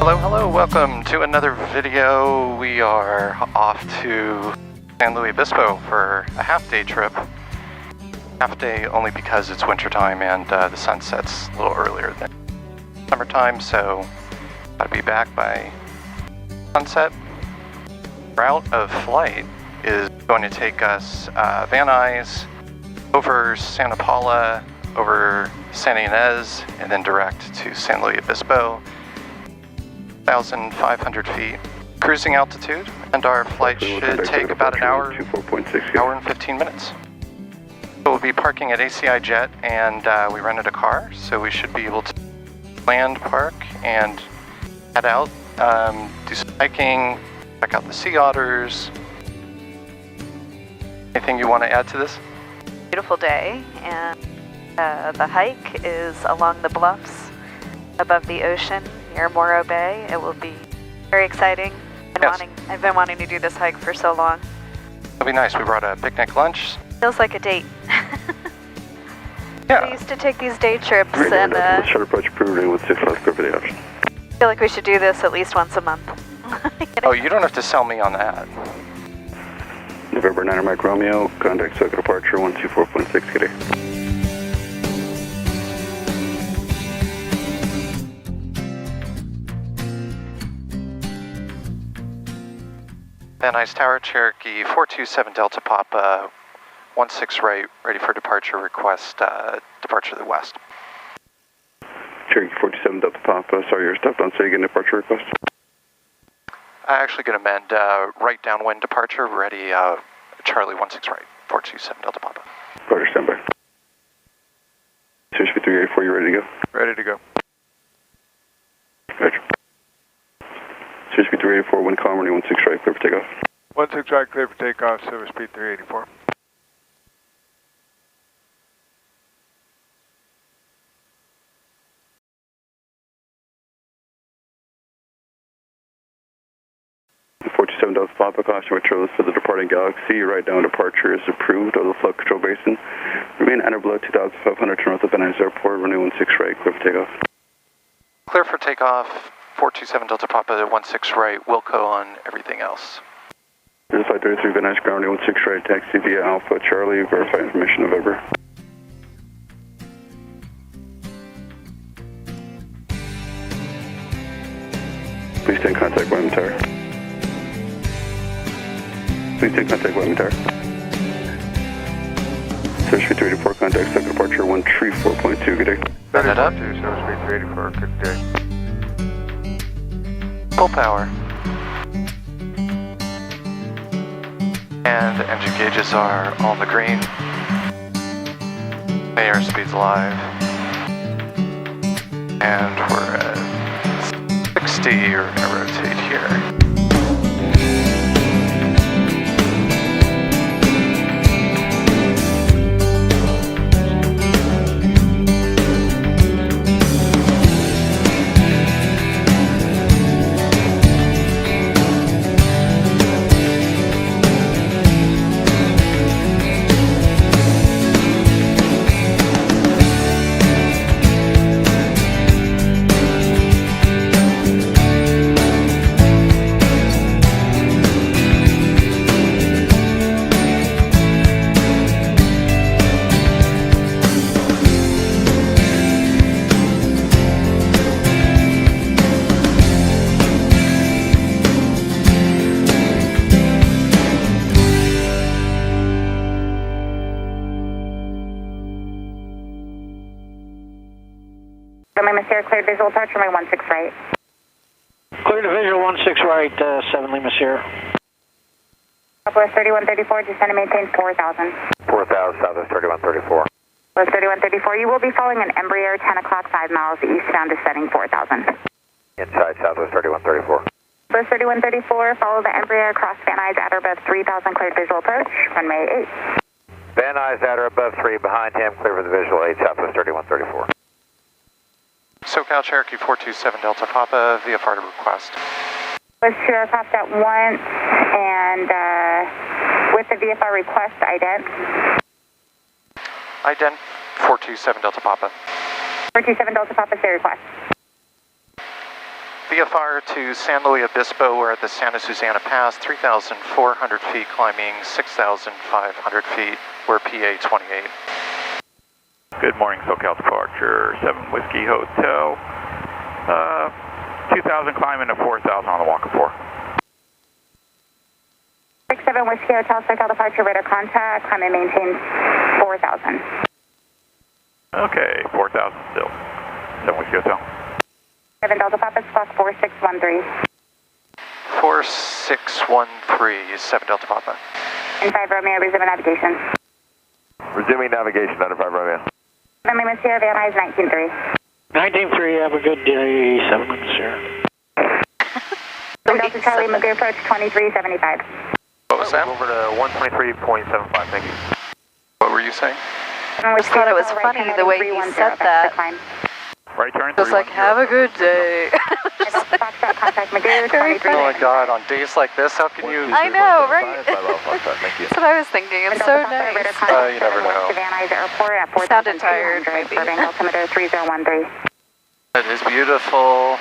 Hello, hello, welcome to another video. We are off to San Luis Obispo for a half-day trip. Half-day only because it's wintertime and the sun sets a little earlier than summertime, so gotta be back by sunset. Route of flight is going to take us Van Nuys, over Santa Paula, over Santa Ynez, and then direct to San Luis Obispo. 1,500 feet cruising altitude, and our flight should take about an hour and 15 minutes. So we'll be parking at ACI Jet, and we rented a car, so we should be able to land, park, and head out, do some hiking, check out the sea otters. Anything you want to add to this? Beautiful day, and the hike is along the bluffs above the ocean near Morro Bay. It will be very exciting. I've been wanting to do this hike for so long. It'll be nice. We brought a picnic lunch. Feels like a date. Yeah. I used to take these day trips, and short approach approved with 6 left for video option. I feel like we should do this at least once a month. Oh, you don't have to sell me on that. November 9 Mike Romeo, contact circuit departure 124.6, good day. Van Nuys Tower, Cherokee 427 Delta Papa, 16 right, ready for departure, request departure to the west. Cherokee 47 Delta Papa, sorry you're stopped on, so you get a departure request? I actually going to amend right downwind departure, ready Charlie 16 right, 427 Delta Papa. Roger, standby. Search B384, you ready to go? Ready to go. Roger. Search B384, wind calm, running 16 right, clear for takeoff. 16 right, clear for takeoff, service speed 384. Delta Papa, caution controls for the departing Galaxy. Right down departure is approved of the flood control basin. Remain under below 2,500 to north of Van Nuys Airport, runway 16 right, clear for takeoff. Clear for takeoff, 427 Delta Papa, 16 right, Wilco on everything else. This is Flight 33, Van Nuys ground, runway 16 right, taxi via Alpha Charlie, verify information November. Please stay in contact with Tower. Please take contact with Tower. Search for 384, contact second departure 134.2, good day. Set it up. Service speed 384, good day. Full power. And the engine gauges are on the green. The airspeed's live. And we're at 60, we're going to rotate here. Cleared visual touch, runway 16 right. Cleared to visual 16 right, 7 Lima Sierra. Southwest 3134, descend and maintain 4,000. 4,000, Southwest 3134. Southwest 3134, you will be following an Embraer 10 o'clock, 5 miles eastbound, descending 4,000. Inside Southwest 3134. Southwest 3134, follow the Embraer across Van Nuys at or above 3,000, cleared visual approach, runway 8. Van Nuys at or above 3, behind him, clear for the visual 8, Southwest 3134. SoCal Cherokee 427 Delta Papa, VFR to request. Was two aircraft at once, and with the VFR request, ident. Ident 427 Delta Papa. 427 Delta Papa, say request. VFR to San Luis Obispo. We're at the Santa Susana Pass, 3,400 feet, climbing 6,500 feet. We're PA 28. Good morning, SoCal departure, 7 Whiskey Hotel. 2,000 climbing to 4,000 on the Walker 4. 67 Whiskey Hotel, SoCal departure, radar contact, climb and maintain 4,000. Okay, 4,000 still. 7 Whiskey Hotel. 7 Delta Papa, squawk 4613. 4613, 7 Delta Papa. And 5 Romeo, resume navigation. Resuming navigation under 5 Romeo. 7 Lima Sierra, Van Nuys, 19-3. 19-3, have a good day, 7 Sierra. 7 Delta Charlie, Magoo approach 2375. What was that? Over to 123.75, thank you. What were you saying? I just thought it was funny the way he said that. Right turn, It was like, have a good day. Oh my god, on days like this, how can you... I know, right? Thank you. That's what I was thinking. It's so nice. You never know. Sounded tired, maybe. Altimeter 3013. It is beautiful.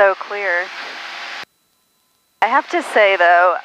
So clear. I have to say, though,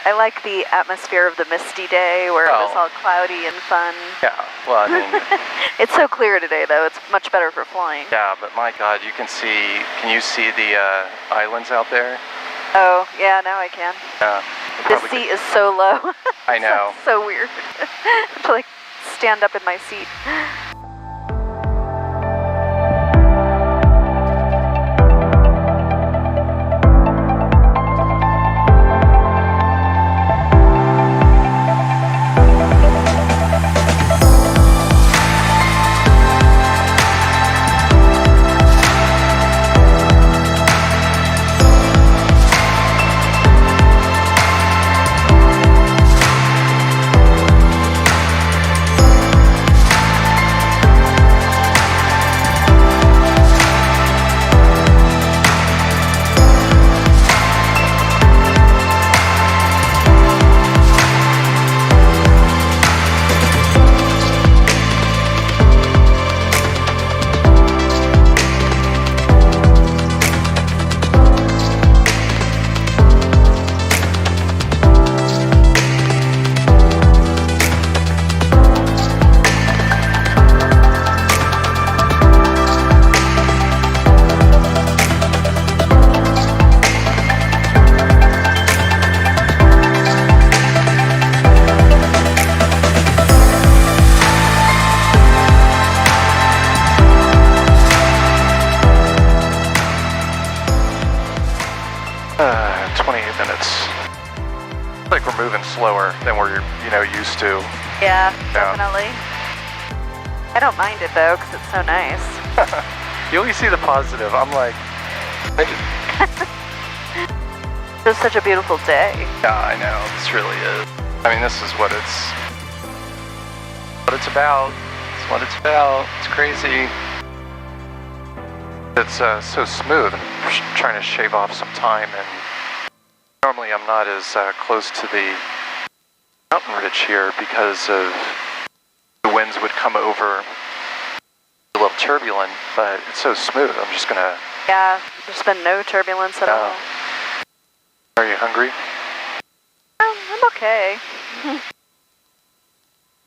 I like the atmosphere of the misty day where it was all cloudy and fun. Yeah, well, I mean... It's so clear today, though. It's much better for flying. Yeah, but my god, you can see... Can you see the islands out there? Oh, yeah, now I can. Yeah. The seat is so low. I know. It's so weird. To, like, stand up in my seat. Slower than we're, used to. Yeah, definitely. I don't mind it, though, because it's so nice. You always see the positive. I'm like... It's such a beautiful day. Yeah, I know. This really is. I mean, this is what it's about. It's what it's about. It's crazy. It's so smooth. I'm trying to shave off some time, and normally I'm not as close to the mountain ridge here because of the winds would come over a little turbulent, but it's so smooth. I'm just gonna... Yeah, there's been no turbulence at all. Are you hungry? I'm okay.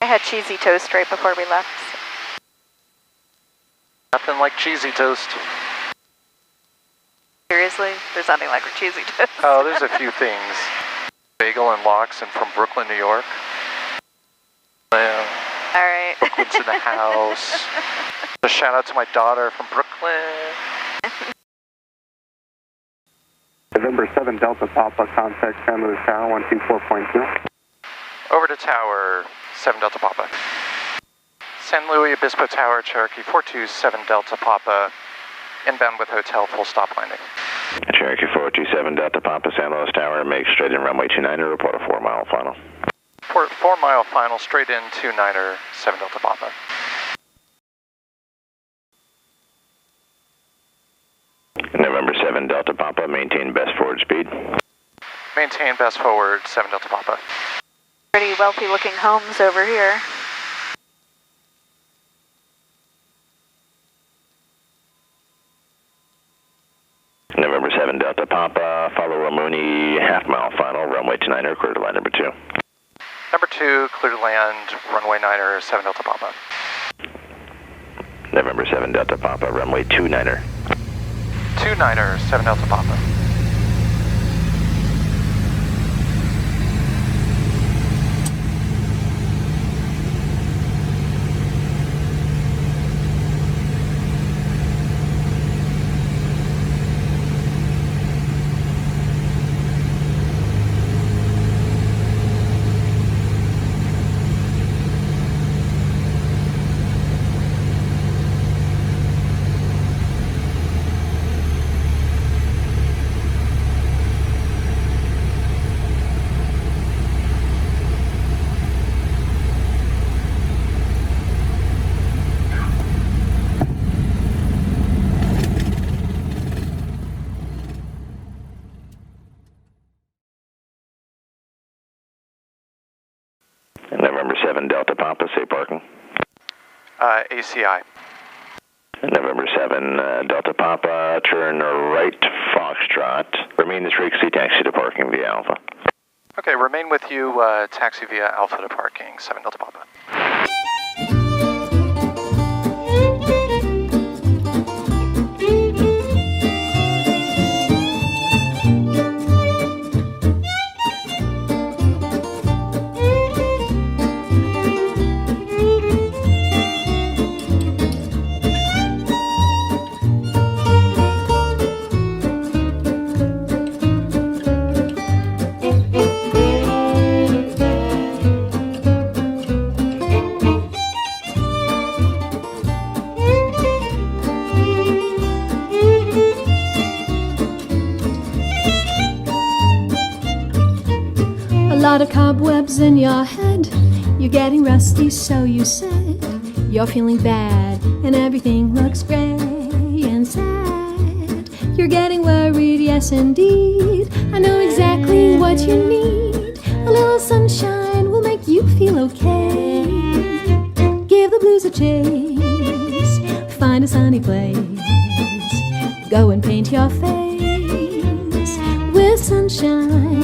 I had cheesy toast right before we left. Nothing like cheesy toast. Seriously? There's nothing like cheesy toast. Oh, there's a few things. Bagel and lox, and from Brooklyn, New York. All right. Brooklyn's in the house. A shout out to my daughter from Brooklyn. November 7 Delta Papa, contact San Luis Tower 124.2. Over to Tower 7 Delta Papa. San Luis Obispo Tower, Cherokee 427 Delta Papa. Inbound with hotel, full stop landing. Cherokee 427 Delta Papa, San Luis Tower, make straight in runway 29er, report a 4-mile final. 4-mile final, straight in 29er, 7 Delta Papa. November 7 Delta Papa, maintain best forward speed. Maintain best forward, 7 Delta Papa. Pretty wealthy looking homes over here. 7 Delta Papa, follow Ramuni, half-mile final, runway 29er, clear to line number 2. Number 2, clear to land, runway 9er, 7 Delta Papa. November 7 Delta Papa, runway 29er. 29er, 7 Delta Papa. November 7 Delta Papa, say parking. ACI. November 7 Delta Papa, turn right Foxtrot. Remain this frequency, taxi to parking via Alpha. Okay, remain with you, taxi via Alpha to parking, 7 Delta Papa. A lot of cobwebs in your head. You're getting rusty, so you said. You're feeling bad, and everything looks gray and sad. You're getting worried, yes indeed. I know exactly what you need. A little sunshine will make you feel okay. Give the blues a chase. Find a sunny place. Go and paint your face with sunshine.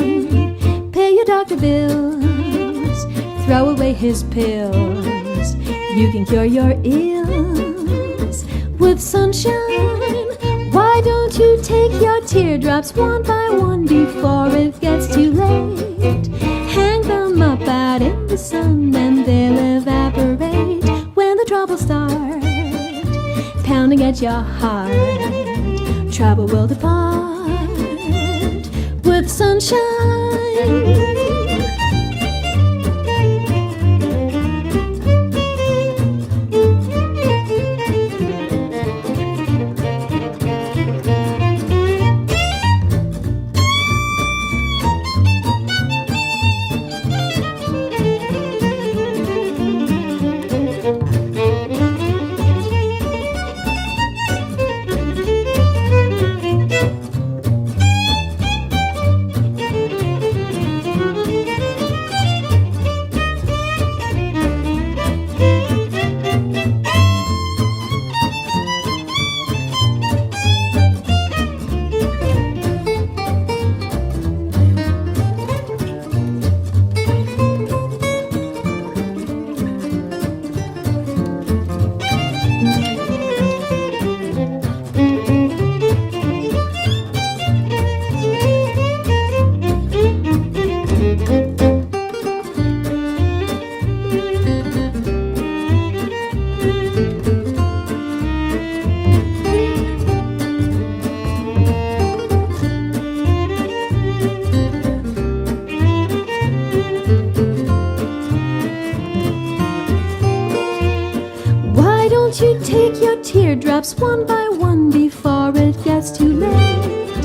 Pay your doctor bills, throw away his pills. You can cure your ills with sunshine. Why don't you take your teardrops one by one before it gets too late? Hang them up out in the sun and they'll evaporate. When the troubles start pounding at your heart, trouble will depart with sunshine. You take your teardrops one by one before it gets too late.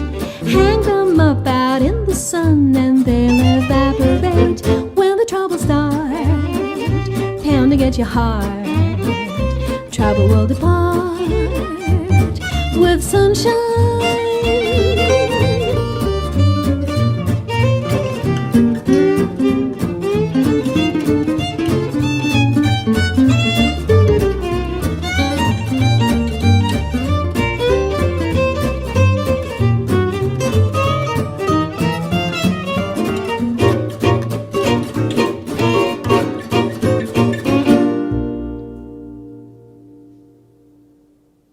Hang them up out in the sun and they'll evaporate. When the troubles start pounding at your heart, trouble will depart with sunshine.